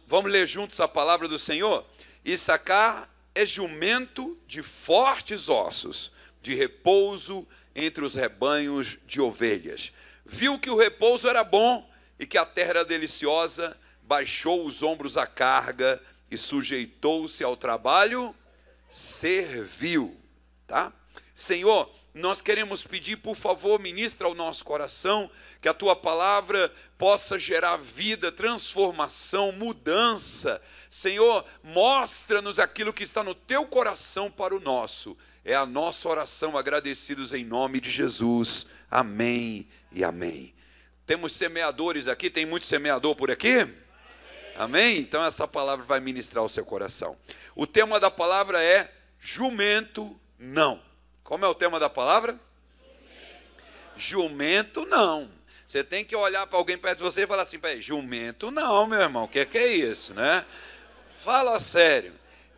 vamos ler juntos a palavra do Senhor? Issacar é jumento de fortes ossos, de repouso entre os rebanhos de ovelhas. Viu que o repouso era bom e que a terra era deliciosa, baixou os ombros à carga e sujeitou-se ao trabalho, serviu. Tá? Senhor, nós queremos pedir, por favor, ministra ao nosso coração, que a tua palavra possa gerar vida, transformação, mudança. Senhor, mostra-nos aquilo que está no teu coração para o nosso. É a nossa oração, agradecidos em nome de Jesus. Amém e amém. Temos semeadores aqui, tem muito semeador por aqui? Amém? Amém? Então essa palavra vai ministrar o seu coração. O tema da palavra é jumento não. Como é o tema da palavra? Jumento não. Você tem que olhar para alguém perto de você e falar assim, jumento não, meu irmão, o que é isso, né? Fala sério.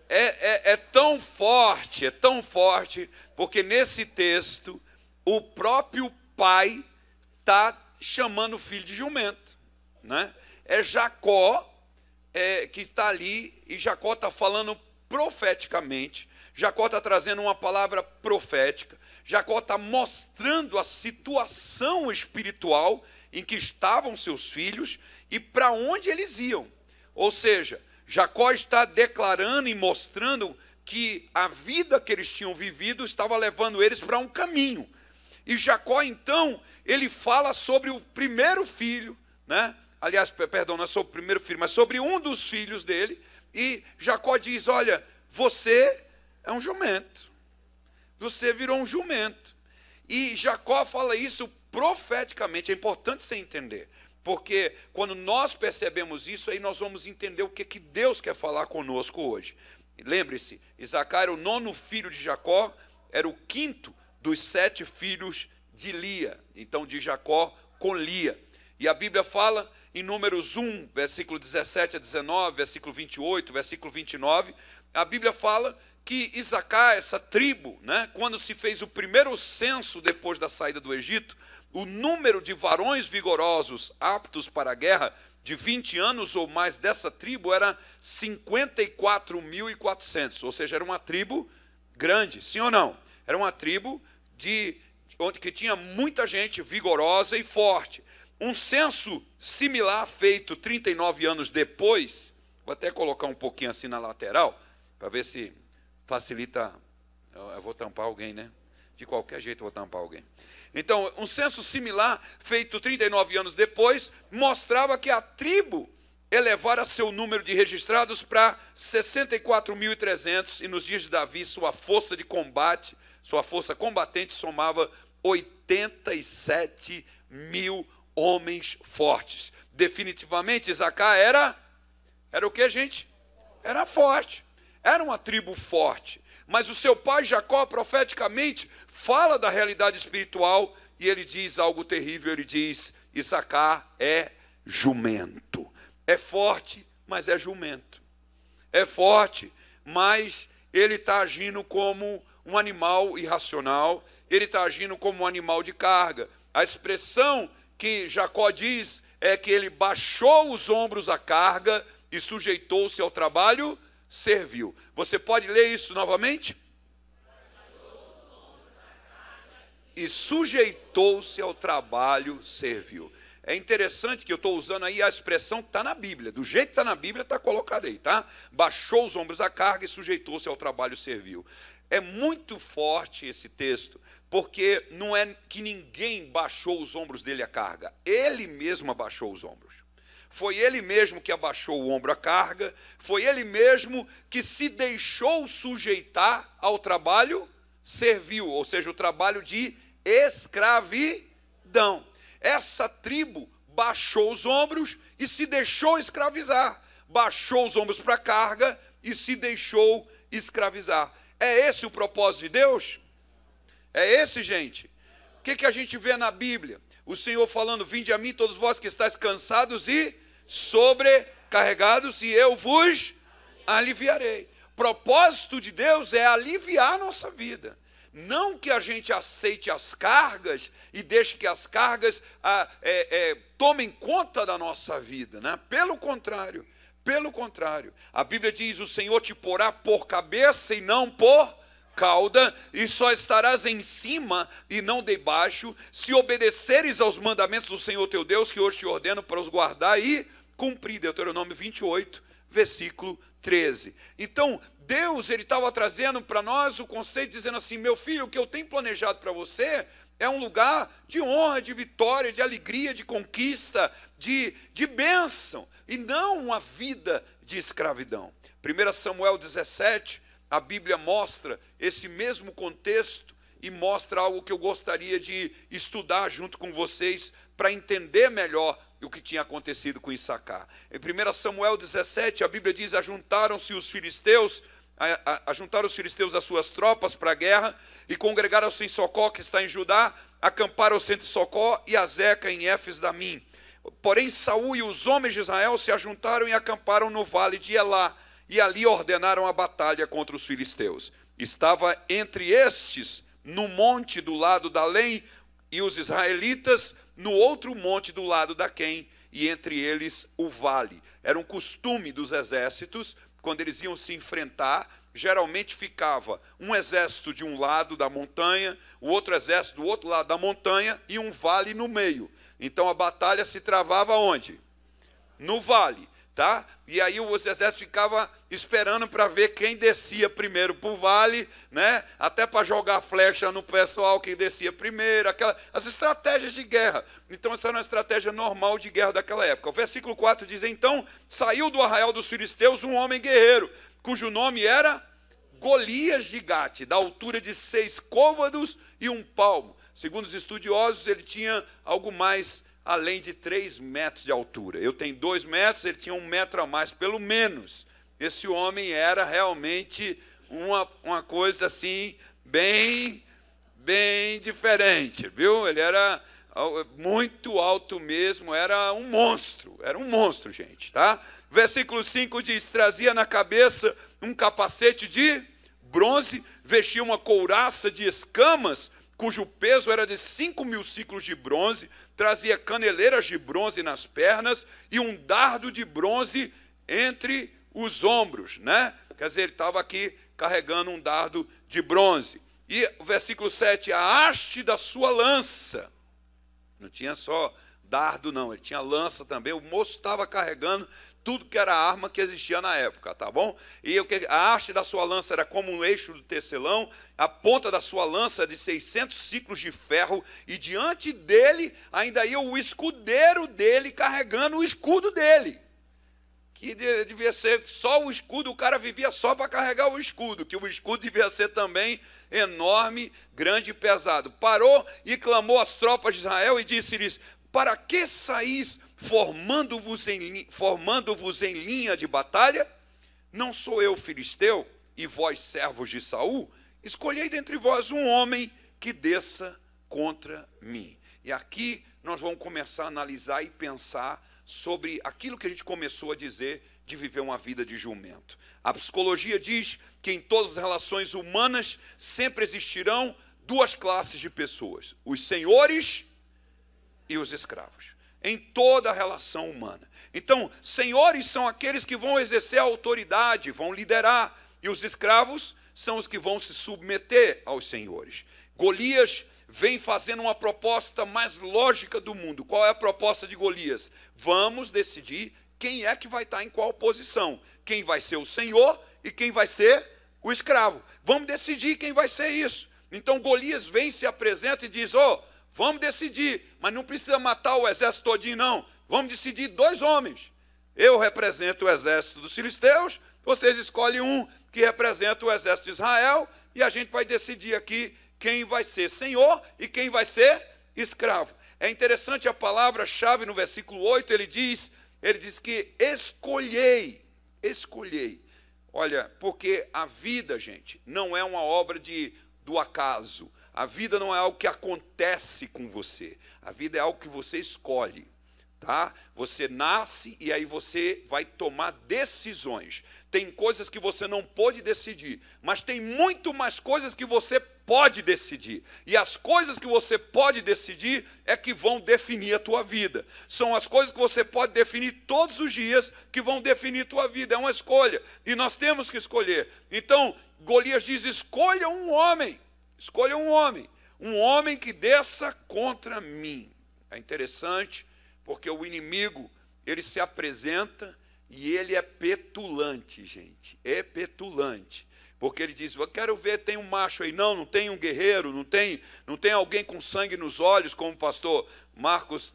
É tão forte, porque nesse texto, o próprio pai está chamando o filho de jumento, né? É Jacó que está ali, e Jacó está falando profeticamente. Jacó está trazendo uma palavra profética. Jacó está mostrando a situação espiritual em que estavam seus filhos e para onde eles iam. Ou seja, Jacó está declarando e mostrando que a vida que eles tinham vivido estava levando eles para um caminho. E Jacó, então, ele fala sobre o primeiro filho, né? Aliás, perdão, não é sobre o primeiro filho, mas sobre um dos filhos dele. E Jacó diz, olha, você é um jumento. Você virou um jumento. E Jacó fala isso profeticamente. É importante você entender. Porque quando nós percebemos isso, aí nós vamos entender o que Deus quer falar conosco hoje. Lembre-se, Issacar era o 9º filho de Jacó, era o 5º dos 7 filhos de Lia. Então, de Jacó com Lia. E a Bíblia fala em Números 1, versículo 17 a 19, versículo 28, versículo 29, a Bíblia fala que Issacar, essa tribo, né, quando se fez o primeiro censo depois da saída do Egito, o número de varões vigorosos aptos para a guerra, de 20 anos ou mais dessa tribo, era 54.400, ou seja, era uma tribo grande, sim ou não? Era uma tribo que tinha muita gente vigorosa e forte. Um censo similar feito 39 anos depois, vou até colocar um pouquinho assim na lateral, para ver se facilita. Eu vou tampar alguém, né? De qualquer jeito eu vou tampar alguém. Então, um censo similar, feito 39 anos depois, mostrava que a tribo elevara seu número de registrados para 64.300, e nos dias de Davi, sua força de combate, sua força combatente somava 87.000 homens fortes. Definitivamente, Issacar era o que, gente? Era forte. Era uma tribo forte. Mas o seu pai Jacó, profeticamente, fala da realidade espiritual e ele diz algo terrível. Ele diz, Issacar é jumento. É forte, mas é jumento. É forte, mas ele está agindo como um animal irracional. Ele está agindo como um animal de carga. A expressão que Jacó diz é que ele baixou os ombros à carga e sujeitou-se ao trabalho, serviu. Você pode ler isso novamente? E sujeitou-se ao trabalho, serviu. É interessante que eu estou usando aí a expressão que está na Bíblia. Do jeito que está na Bíblia, está colocado aí, tá? Baixou os ombros à carga e sujeitou-se ao trabalho, serviu. É muito forte esse texto, porque não é que ninguém baixou os ombros dele à carga. Ele mesmo abaixou os ombros. Foi ele mesmo que abaixou o ombro à carga, foi ele mesmo que se deixou sujeitar ao trabalho servil, ou seja, o trabalho de escravidão. Essa tribo baixou os ombros e se deixou escravizar. Baixou os ombros para a carga e se deixou escravizar. É esse o propósito de Deus? É esse, gente? O que a gente vê na Bíblia? O Senhor falando, vinde a mim todos vós que estáis cansados e sobrecarregados, e eu vos aliviarei. O propósito de Deus é aliviar a nossa vida. Não que a gente aceite as cargas e deixe que as cargas tomem conta da nossa vida, né? Pelo contrário, Pelo contrário, a Bíblia diz: o Senhor te porá por cabeça e não por cauda, e só estarás em cima e não debaixo, se obedeceres aos mandamentos do Senhor teu Deus, que hoje te ordeno para os guardar e cumprir. Deuteronômio 28, versículo 13. Então, Deus, ele estava trazendo para nós o conceito, dizendo assim: meu filho, o que eu tenho planejado para você é um lugar de honra, de vitória, de alegria, de conquista, de bênção, e não uma vida de escravidão. 1 Samuel 17, a Bíblia mostra esse mesmo contexto e mostra algo que eu gostaria de estudar junto com vocês para entender melhor o que tinha acontecido com Issacar. Em 1 Samuel 17, a Bíblia diz: ajuntaram-se os filisteus, ajuntaram os filisteus as suas tropas para a guerra e congregaram-se em Socó, que está em Judá, acamparam-se entre Socó e Azeca em Éfes-Damim. Porém, Saul e os homens de Israel se ajuntaram e acamparam no vale de Elá, e ali ordenaram a batalha contra os filisteus. Estava entre estes, no monte do lado da Além, e os israelitas no outro monte do lado da Quém, e entre eles o vale. Era um costume dos exércitos, quando eles iam se enfrentar, geralmente ficava um exército de um lado da montanha, o outro exército do outro lado da montanha e um vale no meio. Então a batalha se travava onde? No vale. Tá? E aí os exércitos ficavam esperando para ver quem descia primeiro para o vale, né? Até para jogar flecha no pessoal que descia primeiro, as estratégias de guerra. Então essa era uma estratégia normal de guerra daquela época. O versículo 4 diz: então saiu do arraial dos filisteus um homem guerreiro, cujo nome era Golias de Gate, da altura de 6 côvados e 1 palmo. Segundo os estudiosos, ele tinha algo mais além de 3 metros de altura. Eu tenho 2 metros, ele tinha 1 metro a mais, pelo menos. Esse homem era realmente uma coisa assim, bem diferente, viu? Ele era muito alto mesmo, era um monstro, gente, tá? Versículo 5 diz: trazia na cabeça um capacete de bronze, vestia uma couraça de escamas, cujo peso era de 5.000 ciclos de bronze, trazia caneleiras de bronze nas pernas e um dardo de bronze entre os ombros, né? Quer dizer, ele estava aqui carregando um dardo de bronze. E o versículo 7, a haste da sua lança. Não tinha só dardo, não, ele tinha lança também. O moço estava carregando tudo que era arma que existia na época, tá bom? E a haste da sua lança era como um eixo do tecelão, a ponta da sua lança de 600 ciclos de ferro, e diante dele ainda ia o escudeiro dele carregando o escudo dele, que devia ser só o escudo, o cara vivia só para carregar o escudo, que o escudo devia ser também enorme, grande e pesado. Parou e clamou às tropas de Israel e disse-lhes: para que saís formando-vos em linha de batalha? Não sou eu filisteu, e vós servos de Saul? Escolhei dentre vós um homem que desça contra mim. E aqui nós vamos começar a analisar e pensar sobre aquilo que a gente começou a dizer de viver uma vida de jumento. A psicologia diz que em todas as relações humanas sempre existirão 2 classes de pessoas: os senhores e os escravos, em toda a relação humana. Então, senhores são aqueles que vão exercer a autoridade, vão liderar, e os escravos são os que vão se submeter aos senhores. Golias vem fazendo uma proposta mais lógica do mundo. Qual é a proposta de Golias? Vamos decidir quem é que vai estar em qual posição, quem vai ser o senhor e quem vai ser o escravo. Vamos decidir quem vai ser isso. Então Golias vem, se apresenta e diz: vamos decidir, mas não precisa matar o exército todinho, não. Vamos decidir 2 homens. Eu represento o exército dos filisteus, vocês escolhem um que representa o exército de Israel, e a gente vai decidir aqui quem vai ser senhor e quem vai ser escravo. É interessante a palavra-chave no versículo 8, ele diz que escolhei. Olha, porque a vida, gente, não é uma obra do acaso. A vida não é algo que acontece com você. A vida é algo que você escolhe. Tá? Você nasce e aí você vai tomar decisões. Tem coisas que você não pode decidir, mas tem muito mais coisas que você pode decidir. E as coisas que você pode decidir é que vão definir a tua vida. São as coisas que você pode definir todos os dias que vão definir a tua vida. É uma escolha. E nós temos que escolher. Então, Golias diz: escolha um homem. Escolha um homem. Um homem que desça contra mim. É interessante, porque o inimigo, ele se apresenta e ele é petulante, gente. É petulante. Porque ele diz: eu quero ver, tem um macho aí. Não tem um guerreiro, não tem alguém com sangue nos olhos, como o pastor Marcos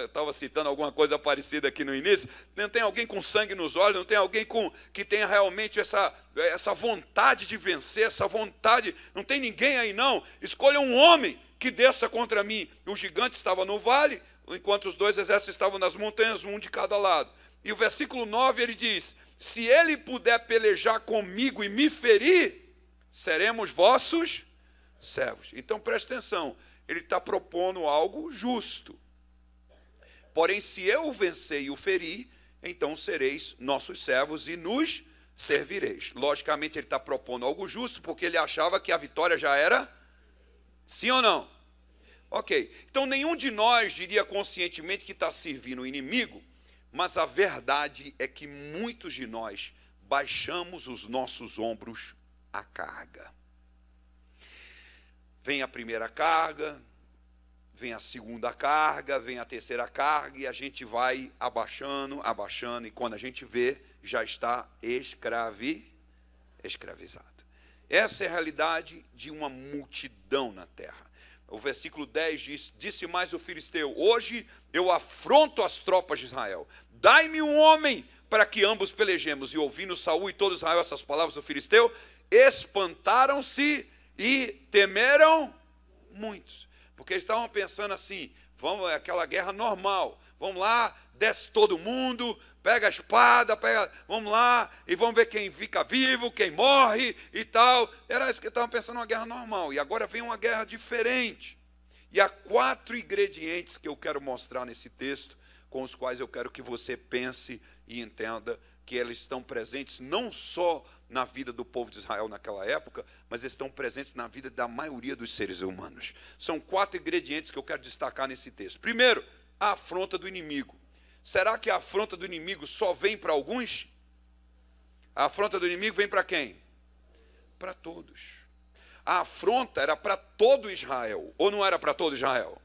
estava citando alguma coisa parecida aqui no início. Não tem alguém com sangue nos olhos, não tem alguém que tenha realmente essa vontade de vencer, essa vontade. Não tem ninguém aí, não. Escolha um homem que desça contra mim. O gigante estava no vale, enquanto os dois exércitos estavam nas montanhas, um de cada lado. E o versículo 9 ele diz: se ele puder pelejar comigo e me ferir, seremos vossos servos. Então preste atenção, ele está propondo algo justo. Porém, se eu o vencer e o ferir, então sereis nossos servos e nos servireis. Logicamente ele está propondo algo justo, porque ele achava que a vitória já era. Sim ou não? Ok, então nenhum de nós diria conscientemente que está servindo o inimigo, mas a verdade é que muitos de nós baixamos os nossos ombros à carga. Vem a primeira carga, vem a segunda carga, vem a terceira carga, e a gente vai abaixando, e quando a gente vê, já está escravizado. Essa é a realidade de uma multidão na terra. O versículo 10 diz: disse mais o filisteu: hoje eu afronto as tropas de Israel. Dai-me um homem para que ambos pelejemos. E ouvindo Saul e todo Israel essas palavras do filisteu, espantaram-se e temeram muitos. Porque eles estavam pensando assim: é aquela guerra normal. Vamos lá, desce todo mundo, pega a espada, vamos lá, e vamos ver quem fica vivo, quem morre e tal. Era isso que estavam pensando, uma guerra normal. E agora vem uma guerra diferente. E há 4 ingredientes que eu quero mostrar nesse texto, com os quais eu quero que você pense e entenda que eles estão presentes não só na vida do povo de Israel naquela época, mas estão presentes na vida da maioria dos seres humanos. São 4 ingredientes que eu quero destacar nesse texto. Primeiro, a afronta do inimigo. Será que a afronta do inimigo só vem para alguns? A afronta do inimigo vem para quem? Para todos. A afronta era para todo Israel, ou não era para todo Israel?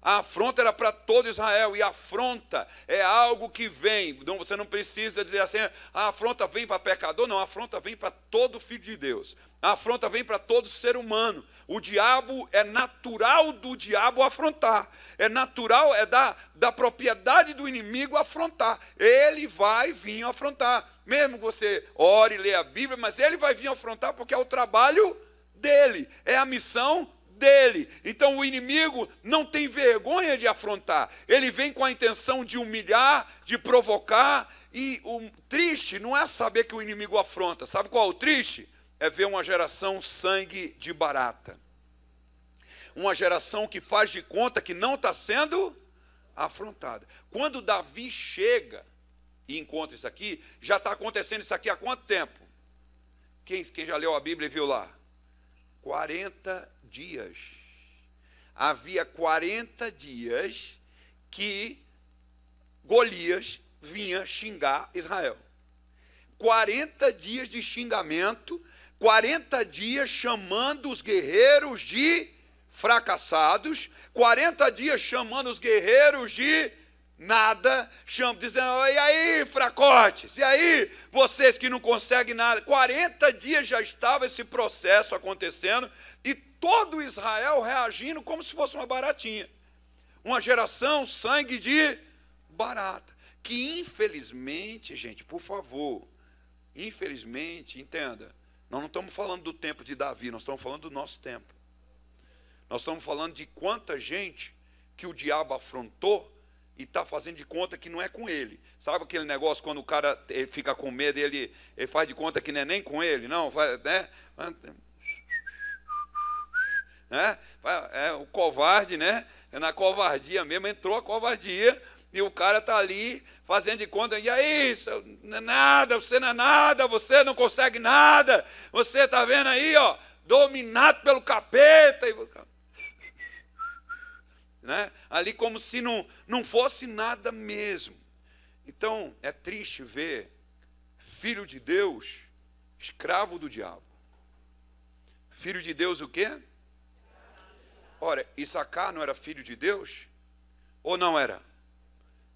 A afronta era para todo Israel, e a afronta é algo que vem. Então, você não precisa dizer assim: a afronta vem para pecador. Não, a afronta vem para todo filho de Deus. A afronta vem para todo ser humano. O diabo, é natural do diabo afrontar. É natural, é da propriedade do inimigo afrontar. Ele vai vir afrontar. Mesmo que você ore e lê a Bíblia, mas ele vai vir afrontar porque é o trabalho dele, é a missão dele. Então o inimigo não tem vergonha de afrontar. Ele vem com a intenção de humilhar, de provocar. E o triste não é saber que o inimigo afronta. Sabe qual é o triste? É ver uma geração sangue de barata. Uma geração que faz de conta que não está sendo afrontada. Quando Davi chega e encontra isso aqui, já está acontecendo isso aqui há quanto tempo? Quem já leu a Bíblia e viu lá? 40 dias. Havia 40 dias que Golias vinha xingar Israel. 40 dias de xingamento, 40 dias chamando os guerreiros de fracassados, 40 dias chamando os guerreiros de nada, dizendo: e aí, fracotes, e aí, vocês que não conseguem nada. 40 dias já estava esse processo acontecendo, e todo Israel reagindo como se fosse uma baratinha. Uma geração sangue de barata, que infelizmente, gente, por favor, infelizmente, entenda, nós não estamos falando do tempo de Davi, nós estamos falando do nosso tempo. Nós estamos falando de quanta gente que o diabo afrontou e está fazendo de conta que não é com ele. Sabe aquele negócio quando o cara fica com medo e ele faz de conta que não é nem com ele? Não, né? É o covarde, né? Na covardia mesmo, entrou a covardia E o cara está ali fazendo de conta, e aí, não é nada, você não é nada, você não consegue nada, você está vendo aí, ó, dominado pelo capeta. Né? Ali como se não fosse nada mesmo. Então, é triste ver filho de Deus, escravo do diabo. Filho de Deus o quê? Ora, Issacar não era filho de Deus? Ou não era?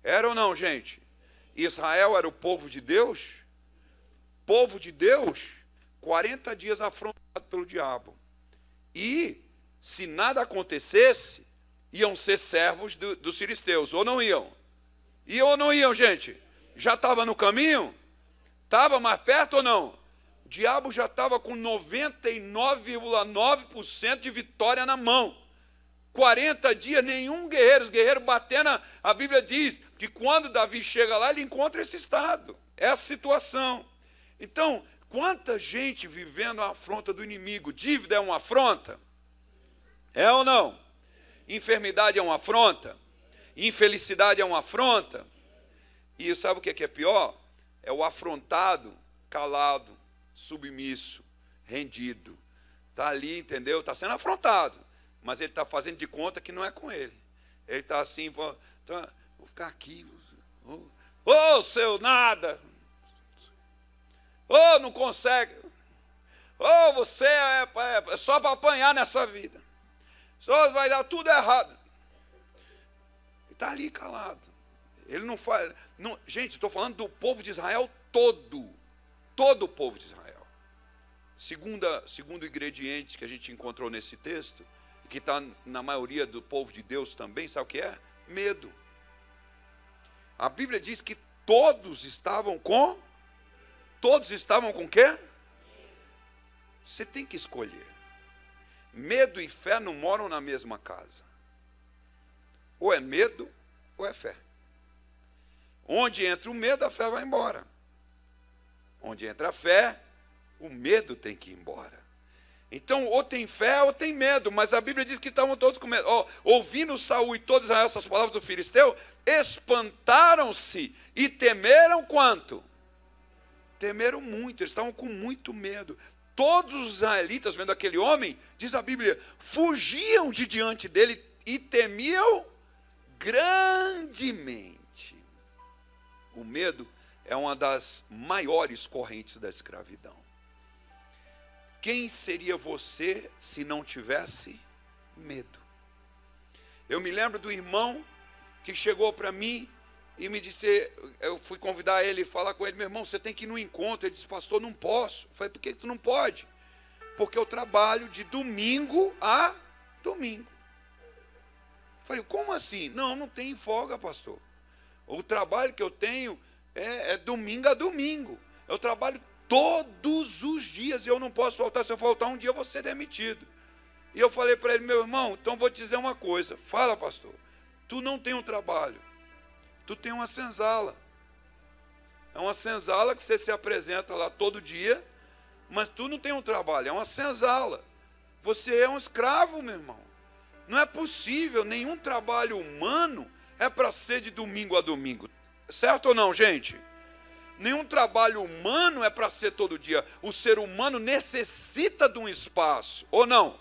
Era ou não, gente? Israel era o povo de Deus? Povo de Deus, 40 dias afrontado pelo diabo. E, se nada acontecesse, iam ser servos dos filisteus, ou não iam? Iam ou não iam, gente? Já estava no caminho? Estava mais perto ou não? O diabo já estava com 99,9% de vitória na mão. 40 dias, nenhum guerreiro, os guerreiros batendo, a Bíblia diz que quando Davi chega lá, ele encontra esse estado, essa situação. Então, quanta gente vivendo a afronta do inimigo? Dívida é uma afronta? É ou não? Enfermidade é uma afronta? Infelicidade é uma afronta? E sabe o que é pior? É o afrontado, calado, submisso, rendido. Está ali, entendeu? Está sendo afrontado. Mas ele está fazendo de conta que não é com ele. Ele está assim, vou ficar aqui. Ô, seu nada. Ô, não consegue. Ô, você é só para apanhar nessa vida. Só vai dar tudo errado. Ele está ali calado. Ele não faz. Não, gente, estou falando do povo de Israel todo. Todo o povo de Israel. Segundo ingrediente que a gente encontrou nesse texto, que está na maioria do povo de Deus também, sabe o que é? Medo. A Bíblia diz que todos estavam com o quê? Você tem que escolher. Medo e fé não moram na mesma casa. Ou é medo, ou é fé. Onde entra o medo, a fé vai embora. Onde entra a fé, o medo tem que ir embora. Então, ou tem fé ou tem medo, mas a Bíblia diz que estavam todos com medo. Ouvindo Saul e todos essas palavras do filisteu, espantaram-se e temeram quanto? Temeram muito, eles estavam com muito medo. Todos os israelitas, vendo aquele homem, diz a Bíblia, fugiam de diante dele e temiam grandemente. O medo é uma das maiores correntes da escravidão. Quem seria você se não tivesse medo? Eu me lembro do irmão que chegou para mim e me disse, eu fui convidar ele e falar com ele, meu irmão, você tem que ir no encontro. Ele disse, pastor, não posso. Eu falei, por que tu não pode? Porque eu trabalho de domingo a domingo. Eu falei, como assim? Não tem folga, pastor. O trabalho que eu tenho é domingo a domingo. Eu trabalho todos os dias, e eu não posso faltar. Se eu faltar um dia, eu vou ser demitido. E eu falei para ele, meu irmão, então vou te dizer uma coisa. Fala, pastor. Tu não tem um trabalho. Tu tem uma senzala. É uma senzala que você se apresenta lá todo dia, mas tu não tem um trabalho. É uma senzala. Você é um escravo, meu irmão. Não é possível. Nenhum trabalho humano é para ser de domingo a domingo. Certo ou não, gente? Nenhum trabalho humano é para ser todo dia. O ser humano necessita de um espaço, ou não?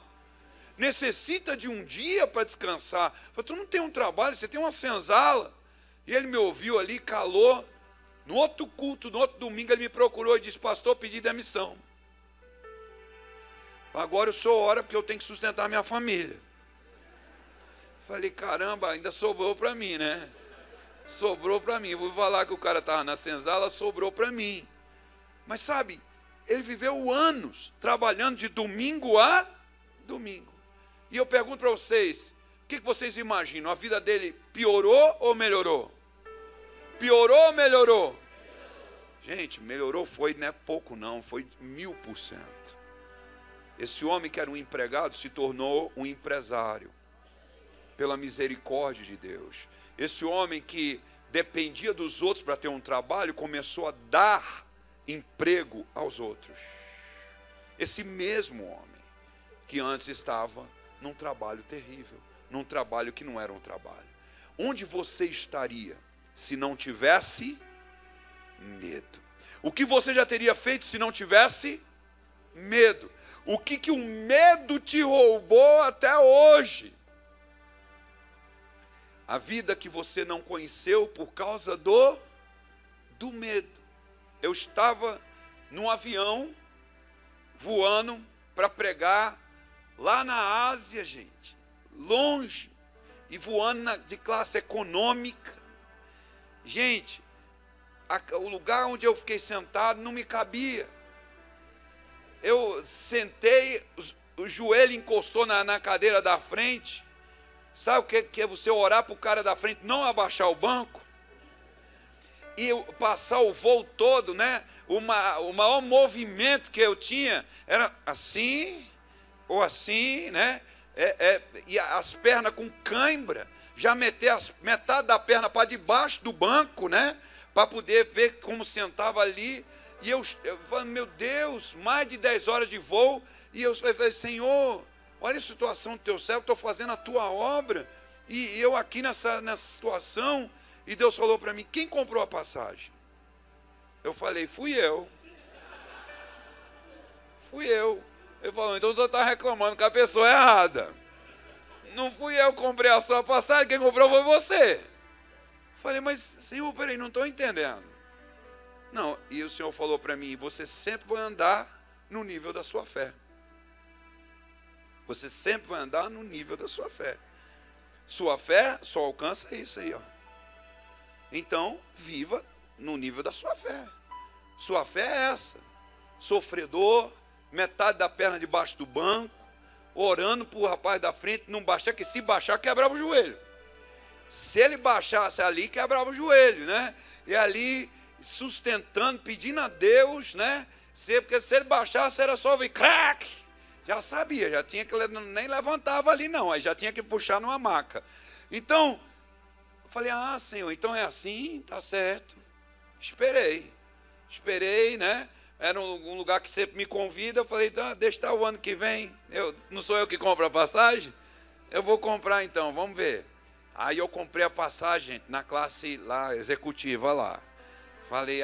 Necessita de um dia para descansar. Tu não tem um trabalho, você tem uma senzala. E ele me ouviu ali, calou. No outro culto, no outro domingo, ele me procurou e disse, pastor, pedi demissão. Agora eu sou hora porque eu tenho que sustentar minha família. Falei, caramba, ainda sobrou para mim, né? Sobrou para mim. Vou falar que o cara estava na senzala, sobrou para mim. Mas sabe, ele viveu anos trabalhando de domingo a domingo. E eu pergunto para vocês, o que vocês imaginam? A vida dele piorou ou melhorou? Piorou ou melhorou? Gente, melhorou foi, não é pouco não, foi 1000%. Esse homem que era um empregado se tornou um empresário. Pela misericórdia de Deus. Esse homem que dependia dos outros para ter um trabalho, começou a dar emprego aos outros. Esse mesmo homem que antes estava num trabalho terrível, num trabalho que não era um trabalho. onde você estaria se não tivesse medo? O que você já teria feito se não tivesse medo? O que o medo te roubou até hoje? A vida que você não conheceu por causa do medo. Eu estava num avião, voando para pregar lá na Ásia, gente, longe, e voando de classe econômica. Gente, o lugar onde eu fiquei sentado não me cabia. Eu sentei, o joelho encostou na cadeira da frente. Sabe o que é você orar para o cara da frente não abaixar o banco? E eu passar o voo todo, né? O maior movimento que eu tinha era assim, ou assim, né? E as pernas com cãibra, já meter metade da perna para debaixo do banco, né? Para poder ver como sentava ali. E eu falei, meu Deus, mais de 10 horas de voo. E eu falei, Senhor, olha a situação do teu servo, estou fazendo a tua obra. E eu aqui nessa situação. E Deus falou para mim, quem comprou a passagem? Eu falei, fui eu. Fui eu. Ele falou, então você está reclamando com a pessoa errada. Não fui eu que comprei a sua passagem, quem comprou foi você. Eu falei, mas Senhor, peraí, não estou entendendo. Não, e o Senhor falou para mim, você sempre vai andar no nível da sua fé. Você sempre vai andar no nível da sua fé. Sua fé só alcança isso aí, ó. Então, viva no nível da sua fé. Sua fé é essa. Sofredor, metade da perna debaixo do banco, orando para o rapaz da frente, não baixar, que se baixar, quebrava o joelho. Se ele baixasse ali, quebrava o joelho, né? E ali, sustentando, pedindo a Deus, né? Porque se ele baixasse, era só ouvir crack. Já sabia, já tinha que, nem levantava ali não, aí já tinha que puxar numa maca. Então, eu falei, Senhor, então é assim, tá certo. Esperei, né? Era um lugar que sempre me convida, eu falei, deixa estar o ano que vem, não sou eu que compro a passagem? Eu vou comprar então, vamos ver. Aí eu comprei a passagem, gente, na classe lá, executiva lá. Falei,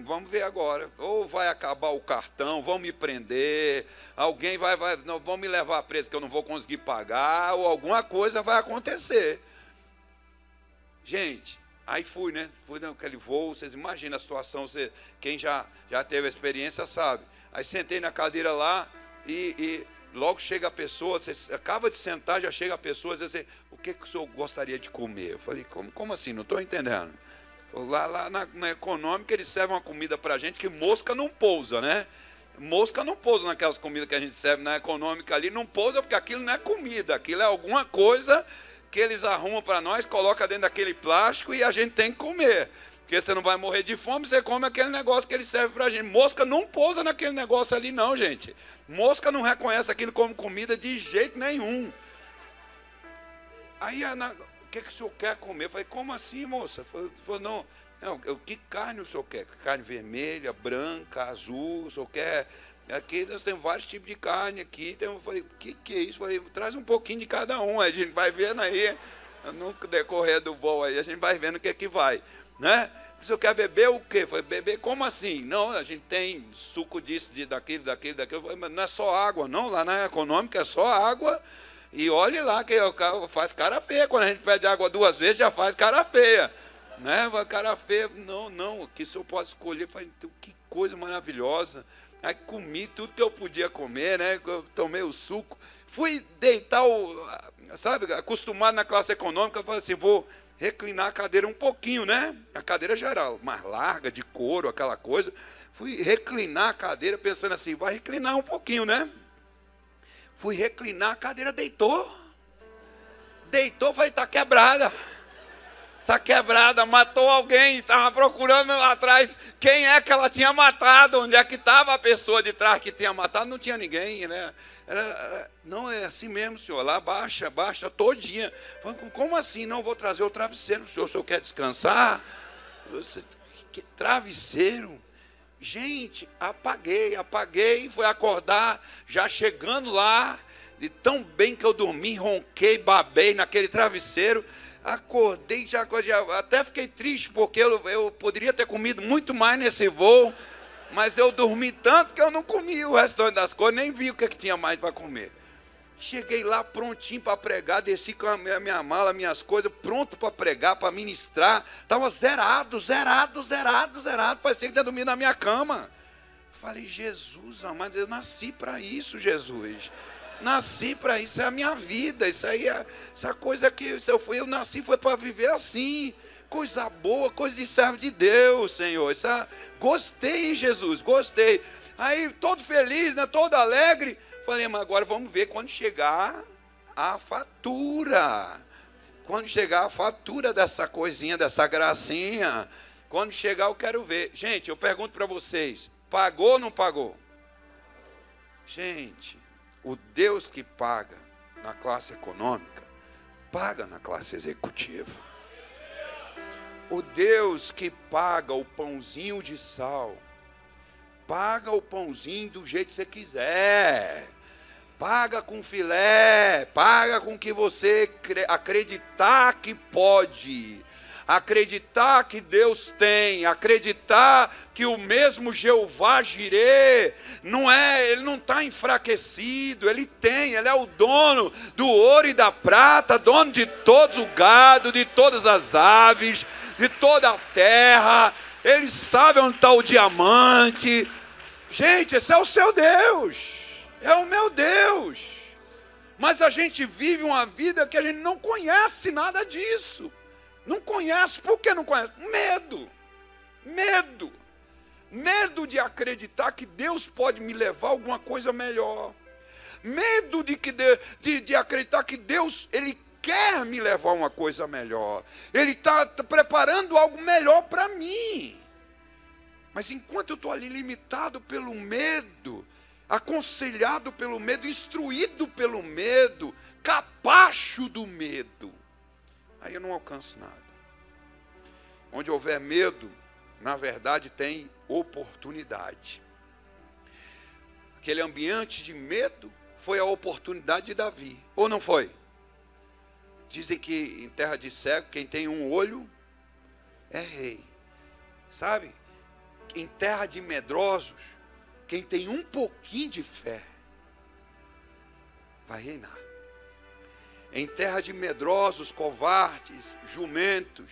vamos ver agora, ou vai acabar o cartão, vão me prender, alguém vão me levar preso que eu não vou conseguir pagar, ou alguma coisa vai acontecer. Gente, aí fui, né? Fui naquele voo, vocês imaginam a situação, quem já teve a experiência sabe. Aí sentei na cadeira lá e logo chega a pessoa, você acaba de sentar, já chega a pessoa e diz assim, o que o senhor gostaria de comer? Eu falei, como assim? Não estou entendendo. Lá na econômica eles servem uma comida para a gente que mosca não pousa, né? Mosca não pousa naquelas comidas que a gente serve na econômica ali, não pousa porque aquilo não é comida, aquilo é alguma coisa que eles arrumam para nós, colocam dentro daquele plástico e a gente tem que comer. Porque você não vai morrer de fome, você come aquele negócio que eles servem para a gente. Mosca não pousa naquele negócio ali não, gente. Mosca não reconhece aquilo como comida de jeito nenhum. Aí, o que o senhor quer comer? Eu falei, como assim, moça? Falei, não, que carne o senhor quer? Carne vermelha, branca, azul, o senhor quer? Aqui nós temos vários tipos de carne aqui. Eu falei, o que é isso? Eu falei, traz um pouquinho de cada um, a gente vai vendo aí, no decorrer do voo aí, a gente vai vendo o que é que vai, né? O senhor quer beber o quê? Eu falei, beber como assim? Não, a gente tem suco disso, daquilo. Eu falei, mas não é só água, não, lá na econômica é só água. E olhe lá que faz cara feia, quando a gente pede água 2 vezes já faz cara feia, né? Cara feia, não, aqui o senhor pode escolher. Eu falei, que coisa maravilhosa. Aí comi tudo que eu podia comer, né? Eu tomei o suco. Fui deitar, sabe, acostumado na classe econômica, eu falei assim, vou reclinar a cadeira um pouquinho, né? A cadeira já era mais larga, de couro, aquela coisa. Fui reclinar a cadeira pensando assim, vai reclinar um pouquinho, né? Fui reclinar, a cadeira deitou. Falei, tá quebrada. Tá quebrada, matou alguém. Estava procurando lá atrás quem é que ela tinha matado. Onde é que estava a pessoa de trás que tinha matado? Não tinha ninguém, né? Não, é assim mesmo, senhor. Lá baixa todinha. Falei, como assim? Não vou trazer o travesseiro. O senhor quer descansar? Que travesseiro? Gente, apaguei, fui acordar, já chegando lá, de tão bem que eu dormi, ronquei, babei naquele travesseiro. Acordei, já até fiquei triste, porque eu poderia ter comido muito mais nesse voo, mas eu dormi tanto que eu não comi o restante das coisas, nem vi o que tinha mais para comer. Cheguei lá prontinho para pregar, desci com a minha mala, minhas coisas, pronto para pregar, para ministrar. Estava zerado, parecia que ia dormir na minha cama. Falei, Jesus amado, eu nasci para isso, Jesus. Nasci para isso, é a minha vida, isso aí é essa coisa que eu nasci foi para viver assim, coisa boa, coisa de servo de Deus, Senhor. Gostei, Jesus, gostei. Aí todo feliz, né, todo alegre, falei, mas agora vamos ver quando chegar a fatura. Quando chegar a fatura dessa coisinha, dessa gracinha, quando chegar eu quero ver. Gente, eu pergunto para vocês, pagou ou não pagou? Gente, o Deus que paga na classe econômica, paga na classe executiva. O Deus que paga o pãozinho de sal, paga o pãozinho do jeito que você quiser. Paga com filé, paga com que você acreditar que pode. Acreditar que Deus tem, acreditar que o mesmo Jeová Jirê, ele não está enfraquecido, ele tem, ele é o dono do ouro e da prata, dono de todo o gado, de todas as aves, de toda a terra, ele sabe onde está o diamante. Gente, esse é o seu Deus, é o meu Deus, mas a gente vive uma vida que a gente não conhece nada disso. Não conhece, por que não conhece? Medo de acreditar que Deus pode me levar a alguma coisa melhor. Medo de acreditar que Deus, Ele quer me levar a uma coisa melhor. Ele está preparando algo melhor para mim. Mas enquanto eu estou ali limitado pelo medo, aconselhado pelo medo, instruído pelo medo, capacho do medo, aí eu não alcanço nada. Onde houver medo, na verdade tem oportunidade. Aquele ambiente de medo foi a oportunidade de Davi, ou não foi? Dizem que em terra de cego, quem tem um olho é rei. Sabe? Em terra de medrosos, quem tem um pouquinho de fé vai reinar. Em terra de medrosos, covardes, jumentos.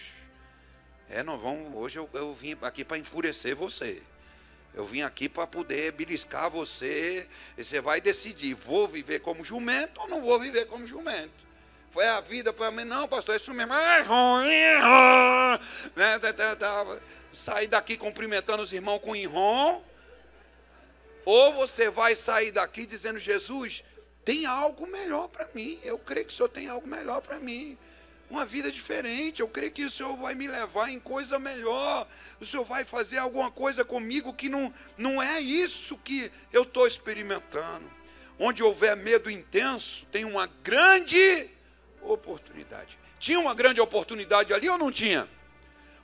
Hoje eu vim aqui para enfurecer você. Eu vim aqui para poder beliscar você. E você vai decidir, vou viver como jumento ou não vou viver como jumento. Foi a vida para mim, não, pastor, isso mesmo. Sair daqui cumprimentando os irmãos com irmão. Ou você vai sair daqui dizendo, Jesus, tem algo melhor para mim. Eu creio que o Senhor tem algo melhor para mim. Uma vida diferente. Eu creio que o Senhor vai me levar em coisa melhor. O Senhor vai fazer alguma coisa comigo que não é isso que eu estou experimentando. Onde houver medo intenso, tem uma grande oportunidade. Tinha uma grande oportunidade ali ou não tinha?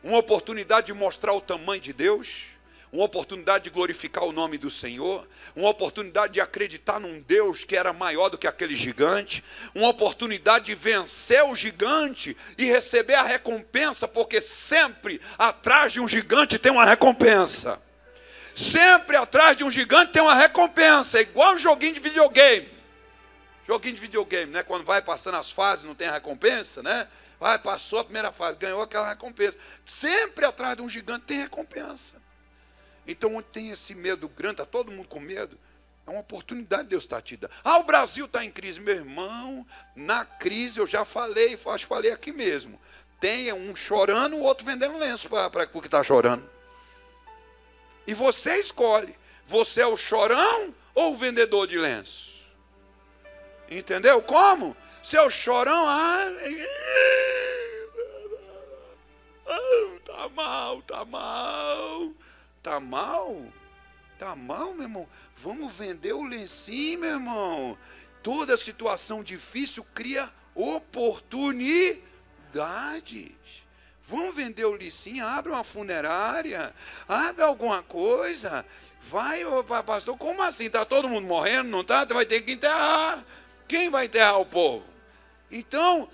Uma oportunidade de mostrar o tamanho de Deus. Uma oportunidade de glorificar o nome do Senhor, uma oportunidade de acreditar num Deus que era maior do que aquele gigante, uma oportunidade de vencer o gigante e receber a recompensa, porque sempre atrás de um gigante tem uma recompensa. Sempre atrás de um gigante tem uma recompensa, igual um joguinho de videogame. Joguinho de videogame, né? Quando vai passando as fases não tem a recompensa, né? Passou a primeira fase, ganhou aquela recompensa. Sempre atrás de um gigante tem recompensa. Então, onde tem esse medo grande, está todo mundo com medo, é uma oportunidade que Deus está te dando. O Brasil está em crise. Meu irmão, na crise eu já falei, acho que falei aqui mesmo. Tem um chorando, o outro vendendo lenço para o que está chorando. E você escolhe, você é o chorão ou o vendedor de lenço? Entendeu? Como? Seu chorão, tá mal. Tá mal? Tá mal, meu irmão? Vamos vender o lencinho, meu irmão. Toda situação difícil cria oportunidades. Vamos vender o lencinho, abre uma funerária, abre alguma coisa. Vai, pastor, como assim? Está todo mundo morrendo, não está? Vai ter que enterrar. Quem vai enterrar o povo? Então,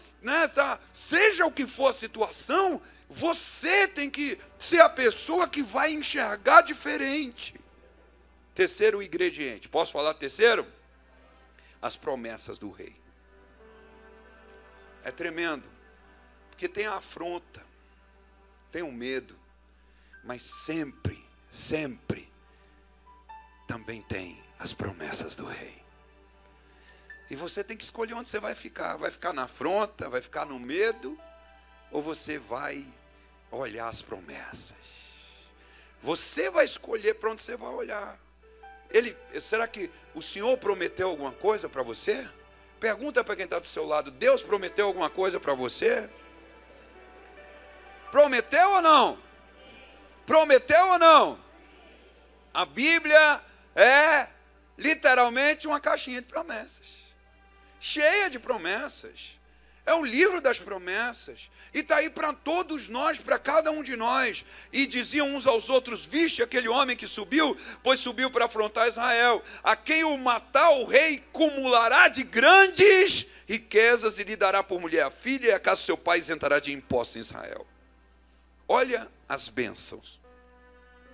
seja o que for a situação, você tem que ser a pessoa que vai enxergar diferente. Terceiro ingrediente. Posso falar terceiro? As promessas do rei. É tremendo. Porque tem a afronta, tem o medo, mas sempre, sempre, também tem as promessas do rei. E você tem que escolher onde você vai ficar. Vai ficar na afronta, vai ficar no medo, ou você vai olhar as promessas? Você vai escolher para onde você vai olhar. Será que o Senhor prometeu alguma coisa para você? Pergunta para quem está do seu lado: Deus prometeu alguma coisa para você? Prometeu ou não? Prometeu ou não? A Bíblia é literalmente uma caixinha de promessas, cheia de promessas. É o livro das promessas. E está aí para todos nós, para cada um de nós. E diziam uns aos outros: viste aquele homem que subiu? Pois subiu para afrontar Israel. A quem o matar o rei cumulará de grandes riquezas e lhe dará por mulher a filha, e a casa do seu pai isentará de impostos em Israel. Olha as bênçãos.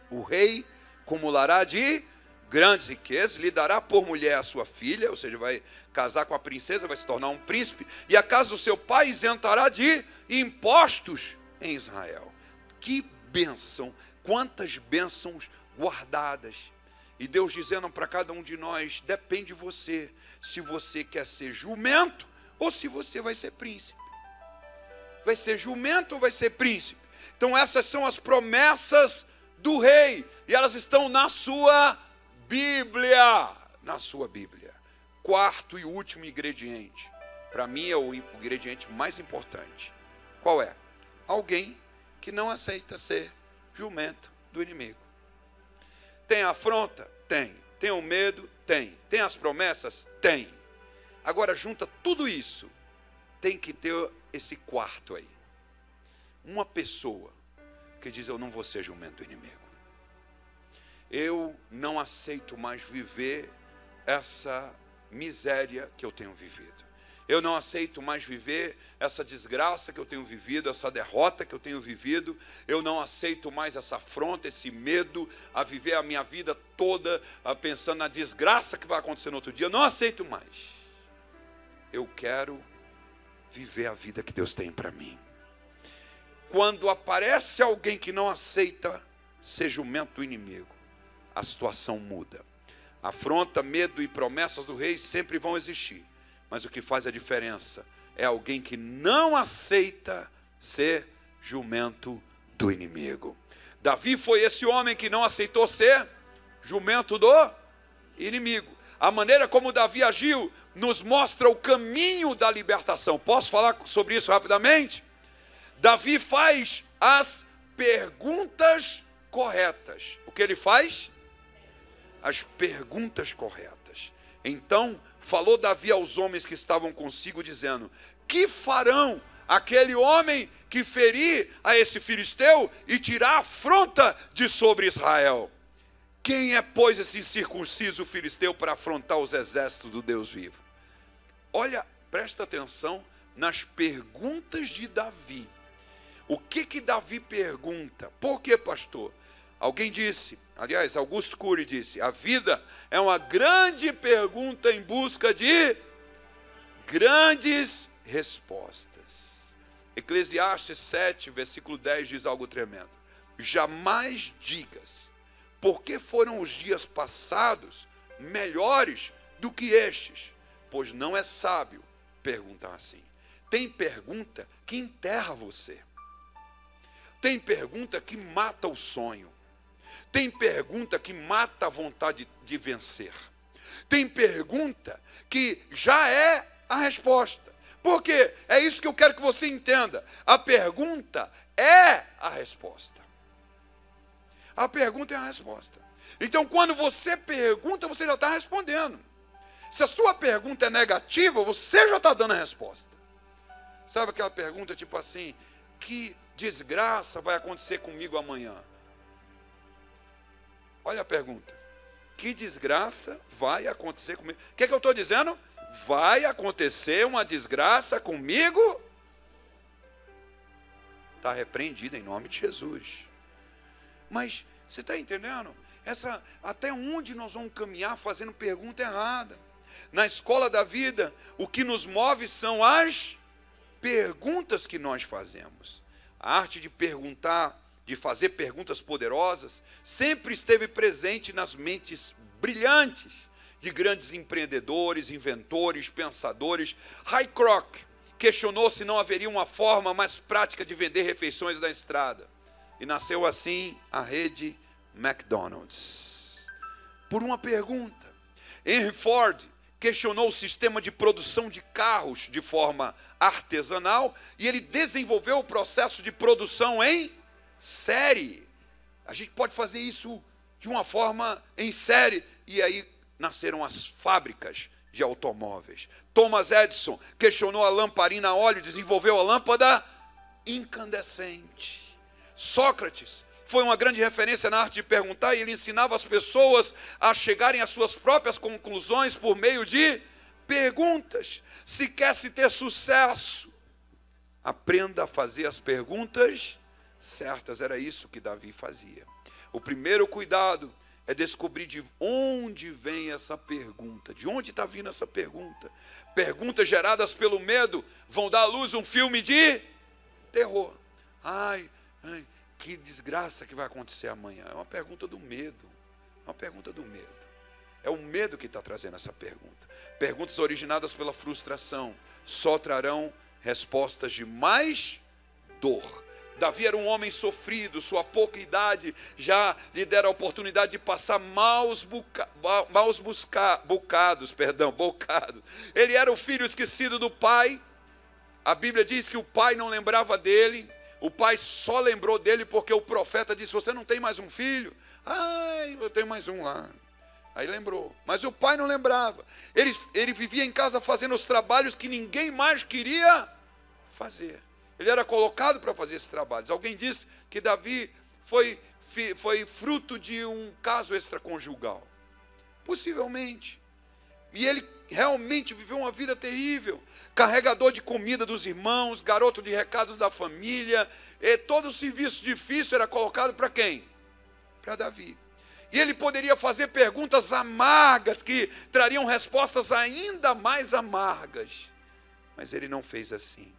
O rei cumulará de grandes riquezas, lhe dará por mulher a sua filha, ou seja, vai casar com a princesa, vai se tornar um príncipe, e a casa do seu pai isentará de impostos em Israel. Que bênção, quantas bênçãos guardadas. E Deus dizendo para cada um de nós: depende de você, se você quer ser jumento, ou se você vai ser príncipe. Vai ser jumento ou vai ser príncipe? Então essas são as promessas do rei, e elas estão na sua Bíblia, na sua Bíblia. Quarto e último ingrediente, para mim é o ingrediente mais importante. Qual é? Alguém que não aceita ser jumento do inimigo. Tem a afronta? Tem. Tem o medo? Tem. Tem as promessas? Tem. Agora junta tudo isso, tem que ter esse quarto aí. Uma pessoa que diz: eu não vou ser jumento do inimigo. Eu não aceito mais viver essa miséria que eu tenho vivido. Eu não aceito mais viver essa desgraça que eu tenho vivido, essa derrota que eu tenho vivido. Eu não aceito mais essa afronta, esse medo a viver a minha vida toda pensando na desgraça que vai acontecer no outro dia. Eu não aceito mais. Eu quero viver a vida que Deus tem para mim. Quando aparece alguém que não aceita ser jumento do inimigo, a situação muda. Afronta, medo e promessas do rei sempre vão existir, mas o que faz a diferença é alguém que não aceita ser jumento do inimigo. Davi foi esse homem que não aceitou ser jumento do inimigo. A maneira como Davi agiu nos mostra o caminho da libertação. Posso falar sobre isso rapidamente? Davi faz as perguntas corretas. O que ele faz? As perguntas corretas. Então, falou Davi aos homens que estavam consigo, dizendo: que farão aquele homem que ferir a esse filisteu e tirar a afronta de sobre Israel? Quem é, pois, esse incircunciso filisteu para afrontar os exércitos do Deus vivo? Olha, presta atenção nas perguntas de Davi. O que Davi pergunta? Por que, pastor? Alguém disse, aliás, Augusto Cury disse: a vida é uma grande pergunta em busca de grandes respostas. Eclesiastes 7, versículo 10 diz algo tremendo: jamais digas, por que foram os dias passados melhores do que estes? Pois não é sábio perguntar assim. Tem pergunta que enterra você. Tem pergunta que mata o sonho. Tem pergunta que mata a vontade de vencer. Tem pergunta que já é a resposta. Por quê? É isso que eu quero que você entenda. A pergunta é a resposta. A pergunta é a resposta. Então, quando você pergunta, você já está respondendo. Se a sua pergunta é negativa, você já está dando a resposta. Sabe aquela pergunta tipo assim: que desgraça vai acontecer comigo amanhã? Olha a pergunta: que desgraça vai acontecer comigo? O que é que eu estou dizendo? vai acontecer uma desgraça comigo? Está repreendido em nome de Jesus. Mas você está entendendo? Até onde nós vamos caminhar fazendo pergunta errada? Na escola da vida, o que nos move são as perguntas que nós fazemos. A arte de perguntar, de fazer perguntas poderosas, sempre esteve presente nas mentes brilhantes de grandes empreendedores, inventores, pensadores. Ray Kroc questionou se não haveria uma forma mais prática de vender refeições na estrada. E nasceu assim a rede McDonald's. Por uma pergunta. Henry Ford questionou o sistema de produção de carros de forma artesanal e ele desenvolveu o processo de produção em série. A gente pode fazer isso de uma forma em série. E aí nasceram as fábricas de automóveis. Thomas Edison questionou a lamparina a óleo, desenvolveu a lâmpada incandescente. Sócrates foi uma grande referência na arte de perguntar, e ele ensinava as pessoas a chegarem às suas próprias conclusões por meio de perguntas. Se quer se ter sucesso, aprenda a fazer as perguntas certas. Era isso que Davi fazia. O primeiro cuidado é descobrir de onde vem essa pergunta. De onde está vindo essa pergunta? Perguntas geradas pelo medo vão dar à luz um filme de terror. Ai, que desgraça que vai acontecer amanhã. É uma pergunta do medo. É uma pergunta do medo. É o medo que está trazendo essa pergunta. Perguntas originadas pela frustração só trarão respostas de mais dor. Davi era um homem sofrido, sua pouca idade já lhe dera a oportunidade de passar bocados. Ele era o filho esquecido do pai. A Bíblia diz que o pai não lembrava dele. O pai só lembrou dele porque o profeta disse: você não tem mais um filho? Ai, eu tenho mais um lá. Aí lembrou, mas o pai não lembrava. Ele vivia em casa fazendo os trabalhos que ninguém mais queria fazer. Ele era colocado para fazer esses trabalhos. Alguém disse que Davi foi fruto de um caso extraconjugal. Possivelmente. E ele realmente viveu uma vida terrível. Carregador de comida dos irmãos, garoto de recados da família. E todo o serviço difícil era colocado para quem? Para Davi. E ele poderia fazer perguntas amargas que trariam respostas ainda mais amargas. Mas ele não fez assim.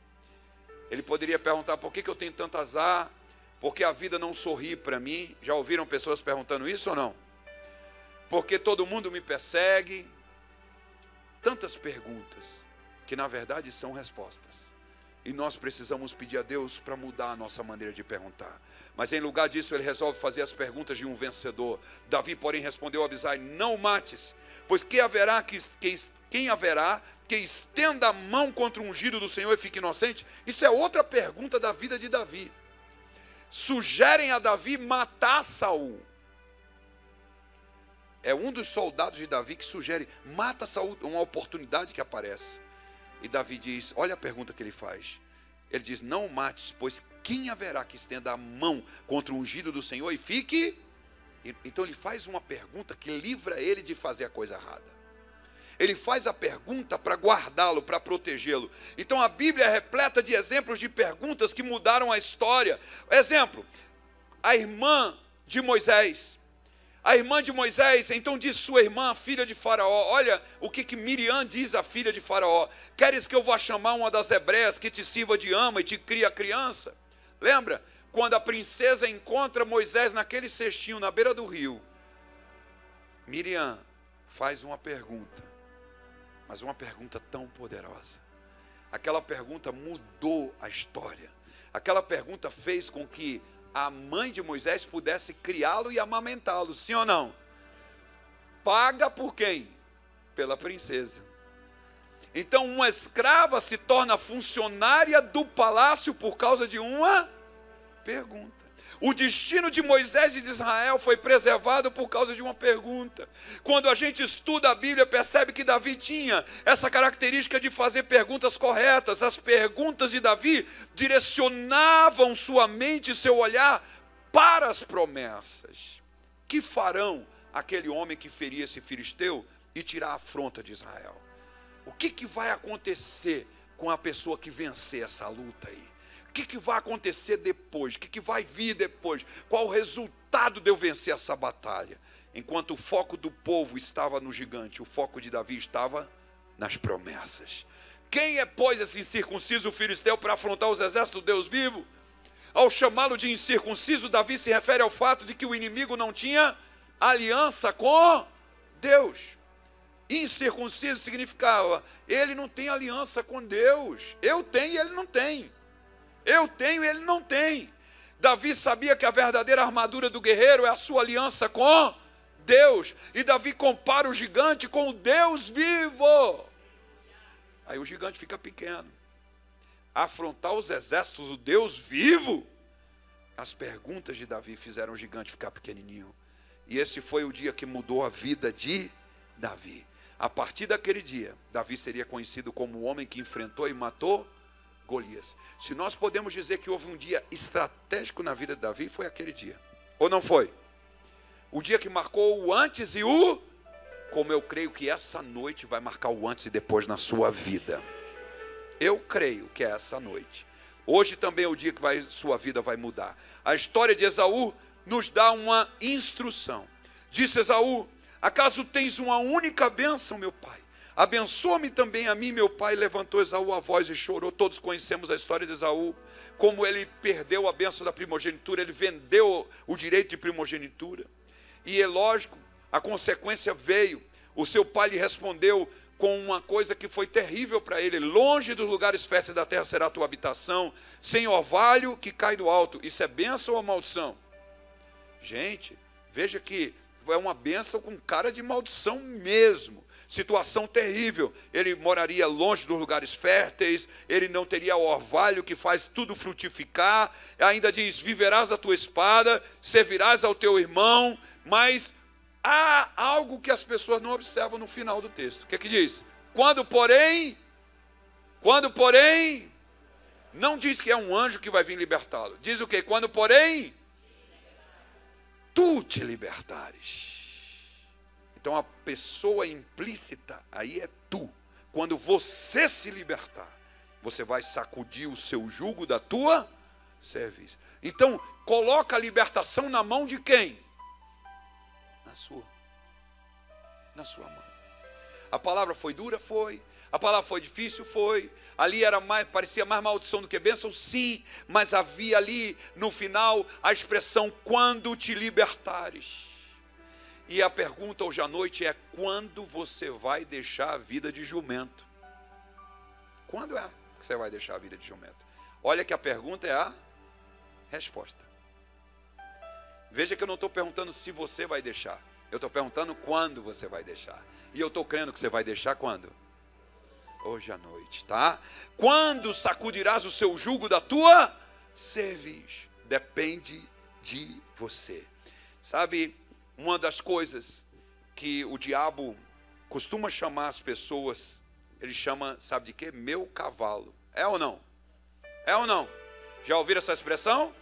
Ele poderia perguntar: por que eu tenho tanto azar? Por que a vida não sorri para mim? Já ouviram pessoas perguntando isso ou não? Porque todo mundo me persegue? Tantas perguntas que na verdade são respostas. E nós precisamos pedir a Deus para mudar a nossa maneira de perguntar. Mas em lugar disso ele resolve fazer as perguntas de um vencedor. Davi, porém, respondeu a Abisai: não mates, pois quem haverá que estenda a mão contra o ungido do Senhor e fique inocente? Isso é outra pergunta da vida de Davi. Sugerem a Davi matar Saul. É um dos soldados de Davi que sugere: mata Saul, uma oportunidade que aparece. E Davi diz, olha a pergunta que ele faz. Ele diz: não mates, pois quem haverá que estenda a mão contra o ungido do Senhor e fique? Então ele faz uma pergunta que livra ele de fazer a coisa errada. Ele faz a pergunta para guardá-lo, para protegê-lo. Então a Bíblia é repleta de exemplos de perguntas que mudaram a história. Exemplo, a irmã de Moisés. A irmã de Moisés, então diz sua irmã, filha de Faraó: olha o que Miriam diz à filha de Faraó: queres que eu vá chamar uma das hebreias que te sirva de ama e te cria a criança? Lembra? Quando a princesa encontra Moisés naquele cestinho na beira do rio, Miriam faz uma pergunta, mas uma pergunta tão poderosa. Aquela pergunta mudou a história. Aquela pergunta fez com que a mãe de Moisés pudesse criá-lo e amamentá-lo, sim ou não? Paga por quem? Pela princesa. Então uma escrava se torna funcionária do palácio por causa de uma pergunta. O destino de Moisés e de Israel foi preservado por causa de uma pergunta. Quando a gente estuda a Bíblia, percebe que Davi tinha essa característica de fazer perguntas corretas. As perguntas de Davi direcionavam sua mente e seu olhar para as promessas. Que farão aquele homem que feria esse filisteu e tirar a afronta de Israel? O que vai acontecer com a pessoa que vencer essa luta aí? O que vai acontecer depois? O que vai vir depois? Qual o resultado de eu vencer essa batalha? Enquanto o foco do povo estava no gigante, o foco de Davi estava nas promessas. Quem é, pois, esse incircunciso filisteu para afrontar os exércitos do Deus vivo? Ao chamá-lo de incircunciso, Davi se refere ao fato de que o inimigo não tinha aliança com Deus. Incircunciso significava, ele não tem aliança com Deus. Eu tenho e ele não tem. Eu tenho e ele não tem. Davi sabia que a verdadeira armadura do guerreiro é a sua aliança com Deus. E Davi compara o gigante com o Deus vivo. Aí o gigante fica pequeno. Afrontar os exércitos do Deus vivo. As perguntas de Davi fizeram o gigante ficar pequenininho. E esse foi o dia que mudou a vida de Davi. A partir daquele dia, Davi seria conhecido como o homem que enfrentou e matou Golias. Se nós podemos dizer que houve um dia estratégico na vida de Davi, foi aquele dia. Ou não foi? O dia que marcou o antes e o... Como eu creio que essa noite vai marcar o antes e depois na sua vida. Eu creio que é essa noite. Hoje também é o dia que sua vida vai mudar. A história de Esaú nos dá uma instrução. Disse Esaú: acaso tens uma única bênção, meu pai? Abençoa-me também a mim, meu pai. Levantou Esaú a voz e chorou. Todos conhecemos a história de Esaú. Como ele perdeu a bênção da primogenitura. Ele vendeu o direito de primogenitura. E é lógico, a consequência veio. O seu pai lhe respondeu com uma coisa que foi terrível para ele: longe dos lugares férteis da terra será a tua habitação, sem orvalho que cai do alto. Isso é bênção ou maldição? Gente, veja que é uma bênção com cara de maldição mesmo. Situação terrível. Ele moraria longe dos lugares férteis, ele não teria o orvalho que faz tudo frutificar. Ainda diz: viverás a tua espada, servirás ao teu irmão. Mas há algo que as pessoas não observam no final do texto. O que é que diz? Quando porém, não diz que é um anjo que vai vir libertá-lo. Diz o quê? Quando porém, tu te libertares. Então a pessoa implícita aí é tu. Quando você se libertar, você vai sacudir o seu jugo da tua cerviz. Então, coloca a libertação na mão de quem? Na sua mão. A palavra foi dura? Foi. A palavra foi difícil? Foi. Ali parecia mais maldição do que bênção? Sim. Mas havia ali, no final, a expressão: quando te libertares. E a pergunta hoje à noite é: quando você vai deixar a vida de jumento? Quando é que você vai deixar a vida de jumento? Olha que a pergunta é a resposta. Veja que eu não estou perguntando se você vai deixar. Eu estou perguntando quando você vai deixar. E eu estou crendo que você vai deixar quando? Hoje à noite, tá? Quando sacudirás o seu jugo da tua cerviz? Depende de você. Sabe, uma das coisas que o diabo costuma chamar as pessoas, ele chama, sabe de quê? Meu cavalo. É ou não? É ou não? Já ouviram essa expressão?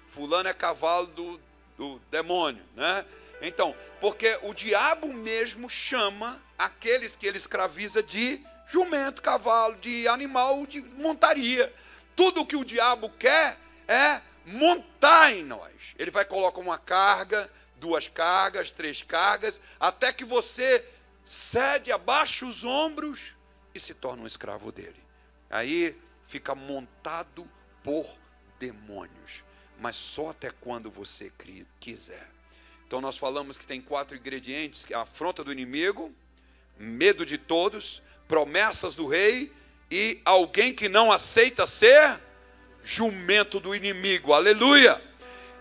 Fulano é cavalo do demônio, né? Então, porque o diabo mesmo chama aqueles que ele escraviza de jumento, cavalo, de animal, de montaria. Tudo que o diabo quer é montar em nós. Ele vai colocar uma carga, 2 cargas, 3 cargas, até que você cede, abaixa os ombros e se torna um escravo dele. Aí fica montado por demônios, mas só até quando você quiser. Então nós falamos que tem 4 ingredientes: a afronta do inimigo, medo de todos, promessas do rei e alguém que não aceita ser jumento do inimigo. Aleluia!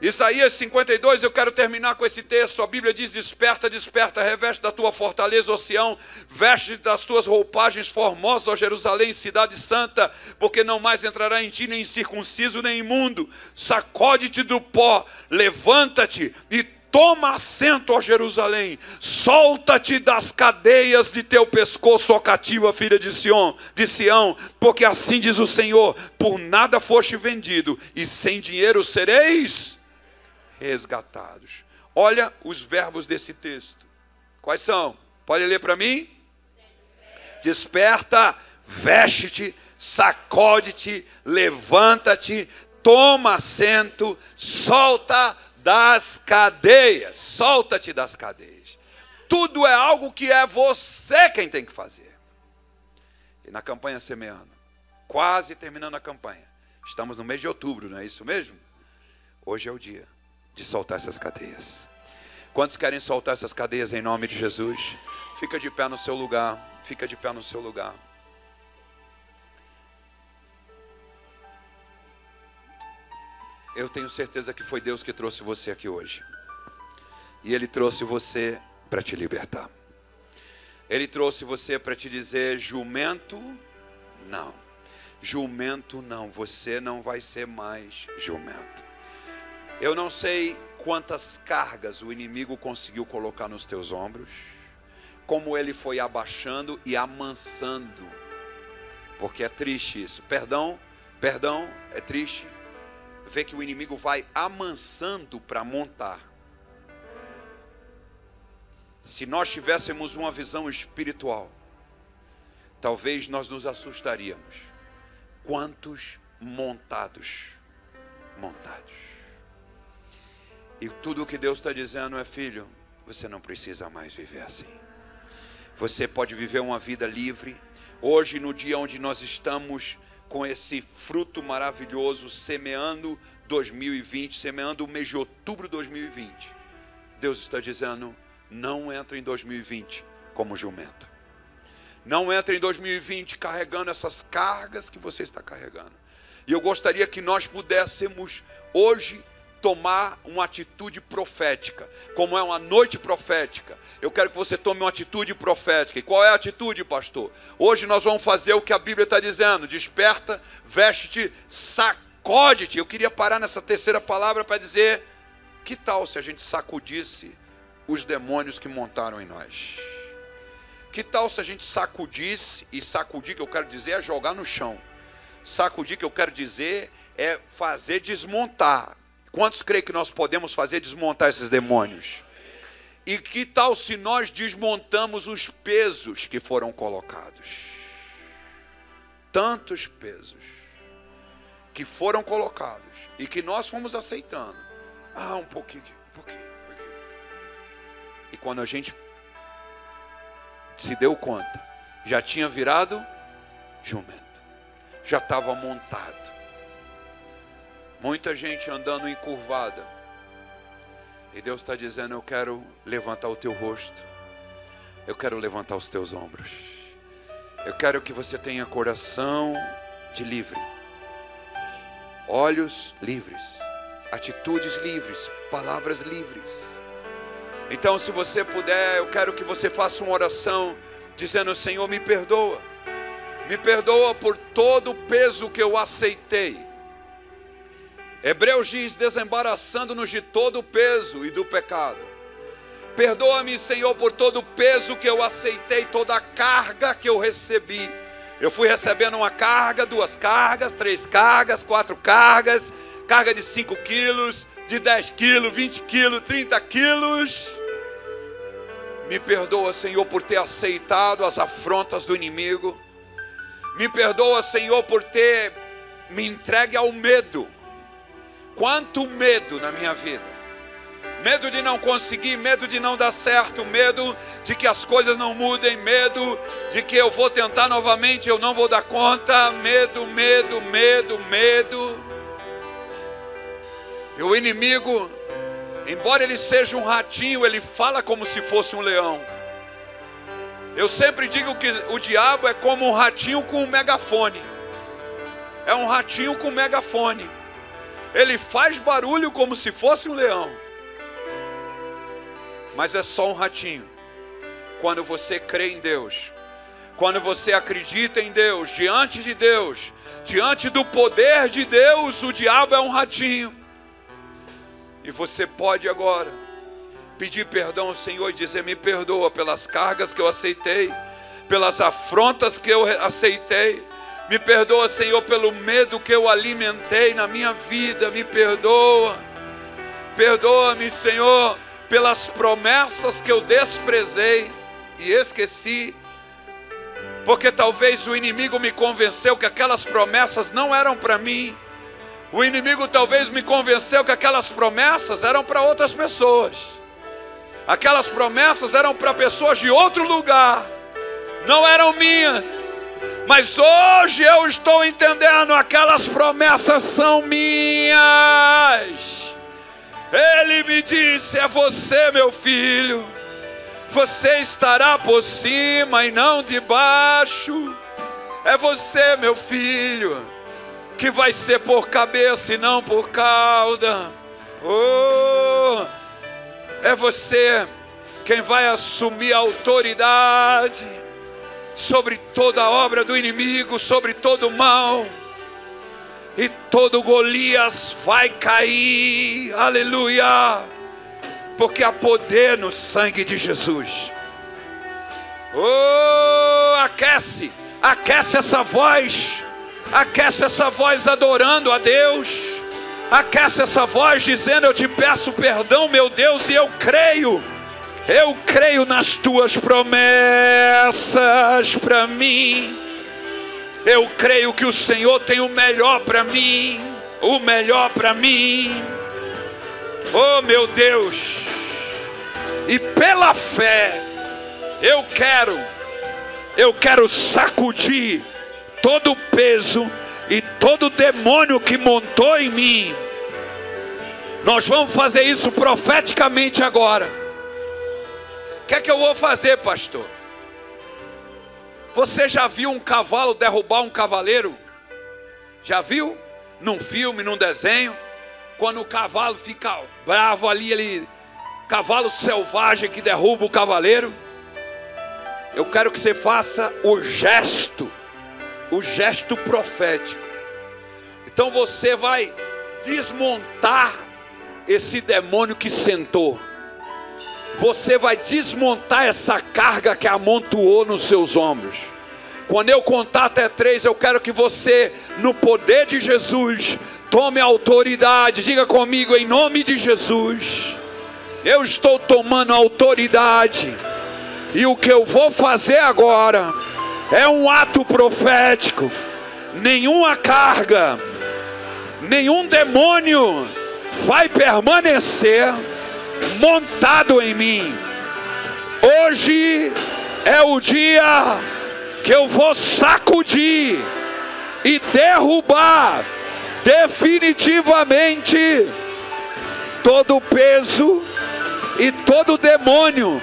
Isaías 52, eu quero terminar com esse texto. A Bíblia diz: desperta, desperta, reveste da tua fortaleza, ó Sião, veste das tuas roupagens formosas, ó Jerusalém, cidade santa, porque não mais entrará em ti nem incircunciso nem imundo. Sacode-te do pó, levanta-te e toma assento, ó Jerusalém, solta-te das cadeias de teu pescoço, ó cativa filha de Sião, porque assim diz o Senhor: por nada foste vendido, e sem dinheiro sereis resgatados. Olha os verbos desse texto. Quais são? Pode ler para mim? Desperta, veste-te, sacode-te, levanta-te, toma assento, solta das cadeias. Solta-te das cadeias. Tudo é algo que é você quem tem que fazer. E na campanha Semeando, quase terminando a campanha, estamos no mês de outubro, não é isso mesmo? Hoje é o dia de soltar essas cadeias. Quantos querem soltar essas cadeias em nome de Jesus? Fica de pé no seu lugar. Fica de pé no seu lugar. Eu tenho certeza que foi Deus que trouxe você aqui hoje. E Ele trouxe você para te libertar. Ele trouxe você para te dizer: jumento, não. Jumento não. Você não vai ser mais jumento. Eu não sei quantas cargas o inimigo conseguiu colocar nos teus ombros, como ele foi abaixando e amansando, porque é triste isso. Perdão, é triste ver que o inimigo vai amansando para montar. Se nós tivéssemos uma visão espiritual, talvez nós nos assustaríamos. Quantos montados. E tudo o que Deus está dizendo é: filho, você não precisa mais viver assim. Você pode viver uma vida livre. Hoje, no dia onde nós estamos com esse fruto maravilhoso, semeando 2020, semeando o mês de outubro de 2020, Deus está dizendo: não entre em 2020 como jumento. Não entre em 2020 carregando essas cargas que você está carregando. E eu gostaria que nós pudéssemos hoje tomar uma atitude profética. Como é uma noite profética, eu quero que você tome uma atitude profética. E qual é a atitude, pastor? Hoje nós vamos fazer o que a Bíblia está dizendo: desperta, veste-te, sacode-te. Eu queria parar nessa terceira palavra para dizer: que tal se a gente sacudisse os demônios que montaram em nós? Que tal se a gente sacudisse? E sacudir, que eu quero dizer, é jogar no chão. Sacudir, que eu quero dizer, é fazer desmontar. Quantos creem que nós podemos fazer desmontar esses demônios? E que tal se nós desmontamos os pesos que foram colocados? Tantos pesos que foram colocados e que nós fomos aceitando. Um pouquinho. E quando a gente se deu conta, já tinha virado jumento, já estava montado. Muita gente andando encurvada. E Deus está dizendo: eu quero levantar o teu rosto. Eu quero levantar os teus ombros. Eu quero que você tenha coração de livre. Olhos livres. Atitudes livres. Palavras livres. Então, se você puder, eu quero que você faça uma oração dizendo: Senhor, me perdoa. Me perdoa por todo o peso que eu aceitei. Hebreus diz: desembaraçando-nos de todo o peso e do pecado. Perdoa-me, Senhor, por todo o peso que eu aceitei, toda a carga que eu recebi. Eu fui recebendo uma carga, 2 cargas, 3 cargas, 4 cargas, carga de 5 quilos, de 10 quilos, 20 quilos, 30 quilos. Me perdoa, Senhor, por ter aceitado as afrontas do inimigo. Me perdoa, Senhor, por ter me entregue ao medo. Quanto medo na minha vida. Medo de não conseguir, medo de não dar certo, medo de que as coisas não mudem, medo de que eu vou tentar novamente, eu não vou dar conta, medo. E o inimigo, embora ele seja um ratinho, ele fala como se fosse um leão. Eu sempre digo que o diabo é como um ratinho com um megafone. É um ratinho com megafone. Ele faz barulho como se fosse um leão. Mas é só um ratinho. Quando você crê em Deus, quando você acredita em Deus, diante de Deus, diante do poder de Deus, o diabo é um ratinho. E você pode agora pedir perdão ao Senhor e dizer: me perdoa pelas cargas que eu aceitei, pelas afrontas que eu aceitei. Me perdoa, Senhor, pelo medo que eu alimentei na minha vida. Me perdoa. Perdoa-me, Senhor, pelas promessas que eu desprezei e esqueci. Porque talvez o inimigo me convenceu que aquelas promessas não eram para mim. O inimigo talvez me convenceu que aquelas promessas eram para outras pessoas. Aquelas promessas eram para pessoas de outro lugar. Não eram minhas. Mas hoje eu estou entendendo, aquelas promessas são minhas. Ele me disse: é você, meu filho. Você estará por cima e não debaixo. É você, meu filho, que vai ser por cabeça e não por cauda. Oh, é você quem vai assumir a autoridade sobre toda a obra do inimigo, sobre todo o mal. E todo Golias vai cair. Aleluia. Porque há poder no sangue de Jesus. Oh, aquece. Aquece essa voz. Aquece essa voz adorando a Deus. Aquece essa voz dizendo: eu te peço perdão, meu Deus, e eu creio. Eu creio nas tuas promessas para mim. Eu creio que o Senhor tem o melhor para mim. O melhor para mim. Oh, meu Deus. E pela fé, eu quero sacudir todo o peso e todo o demônio que montou em mim. Nós vamos fazer isso profeticamente agora. O que é que eu vou fazer, pastor? Você já viu um cavalo derrubar um cavaleiro? Já viu? Num filme, num desenho? Quando o cavalo fica bravo ali, cavalo selvagem que derruba o cavaleiro. Eu quero que você faça o gesto profético. Então você vai desmontar esse demônio que sentou. Você vai desmontar essa carga que amontoou nos seus ombros. Quando eu contar até 3, eu quero que você, no poder de Jesus, tome autoridade. Diga comigo: em nome de Jesus, eu estou tomando autoridade. E o que eu vou fazer agora é um ato profético. Nenhuma carga, nenhum demônio vai permanecer montado em mim. Hoje é o dia que eu vou sacudir e derrubar definitivamente todo o peso e todo o demônio,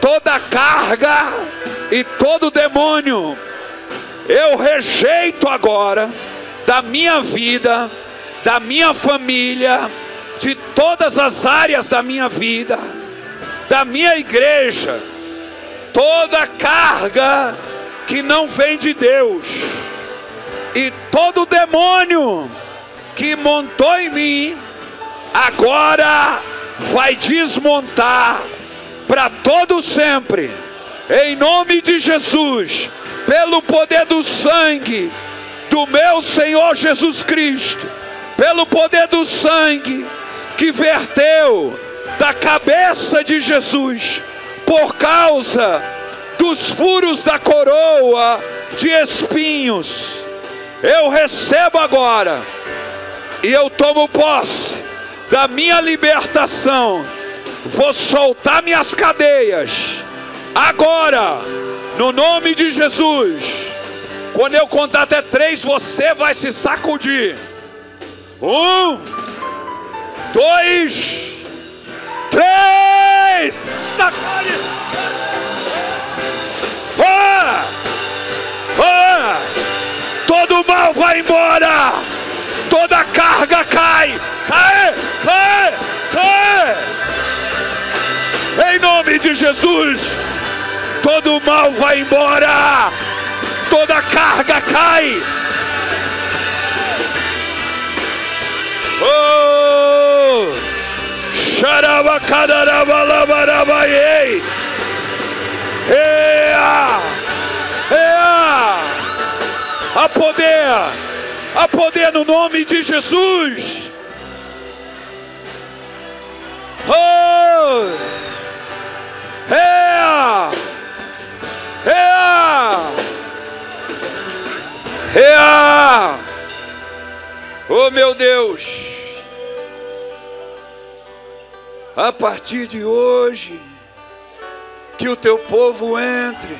toda a carga e todo o demônio. Eu rejeito agora da minha vida, da minha família, de todas as áreas da minha vida, da minha igreja, toda carga que não vem de Deus, e todo demônio que montou em mim, agora vai desmontar para todo sempre, em nome de Jesus, pelo poder do sangue do meu Senhor Jesus Cristo, pelo poder do sangue que verteu da cabeça de Jesus, por causa dos furos da coroa de espinhos. Eu recebo agora, e eu tomo posse da minha libertação. Vou soltar minhas cadeias agora, no nome de Jesus. Quando eu contar até 3, você vai se sacudir. 1, 2, 3. Sacode! Todo mal vai embora. Toda carga cai. Cai. Em nome de Jesus, todo mal vai embora. Toda carga cai. Oh! Xarabacadarabalabarabaei. Há poder no nome de Jesus. Oh! Real. Oh meu Deus, a partir de hoje, que o teu povo entre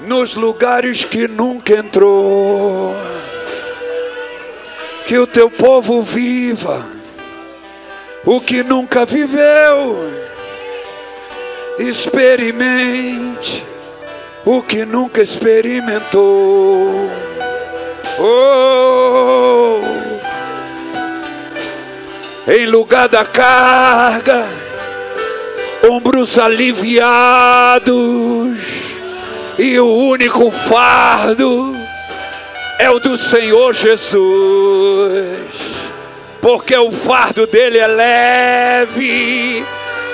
nos lugares que nunca entrou, que o teu povo viva o que nunca viveu, experimente o que nunca experimentou. Oh, em lugar da carga, ombros aliviados, e o único fardo é o do Senhor Jesus, porque o fardo dele é leve,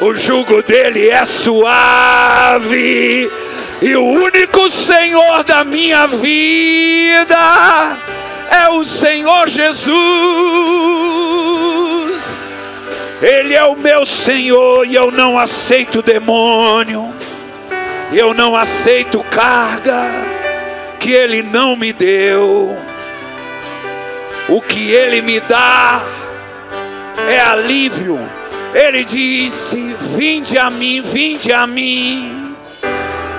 o jugo dele é suave, e o único Senhor da minha vida é o Senhor Jesus. Ele é o meu Senhor e eu não aceito demônio, eu não aceito carga que Ele não me deu. O que Ele me dá é alívio. Ele disse: vinde a mim,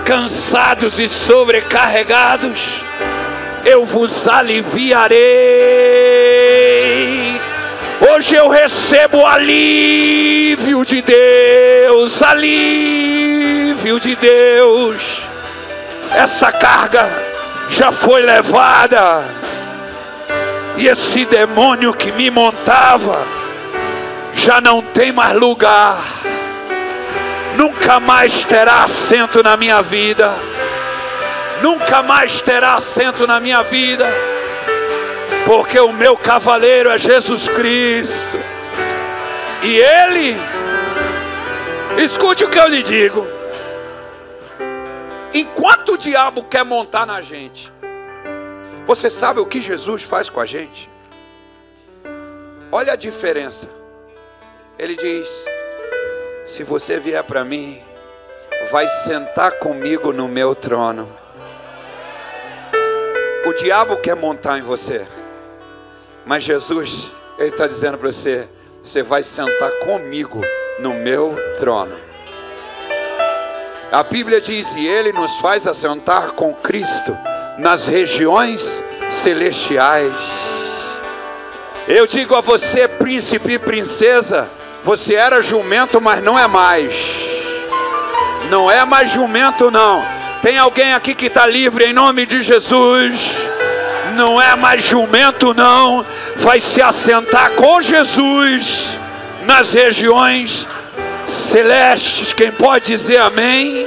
cansados e sobrecarregados, eu vos aliviarei. Hoje eu recebo alívio de Deus, alívio de Deus. Essa carga já foi levada, e esse demônio que me montava já não tem mais lugar, nunca mais terá assento na minha vida, nunca mais terá assento na minha vida, porque o meu cavaleiro é Jesus Cristo, e Ele, escute o que eu lhe digo, enquanto o diabo quer montar na gente, você sabe o que Jesus faz com a gente? Olha a diferença. Ele diz: se você vier para mim, vai sentar comigo no meu trono. O diabo quer montar em você, mas Jesus, Ele está dizendo para você: você vai sentar comigo no meu trono. A Bíblia diz: e Ele nos faz assentar com Cristo nas regiões celestiais. Eu digo a você, príncipe e princesa, você era jumento, mas não é mais. Não é mais jumento, não. Tem alguém aqui que está livre em nome de Jesus? Não é mais jumento, não. Vai se assentar com Jesus nas regiões celestes. Quem pode dizer amém?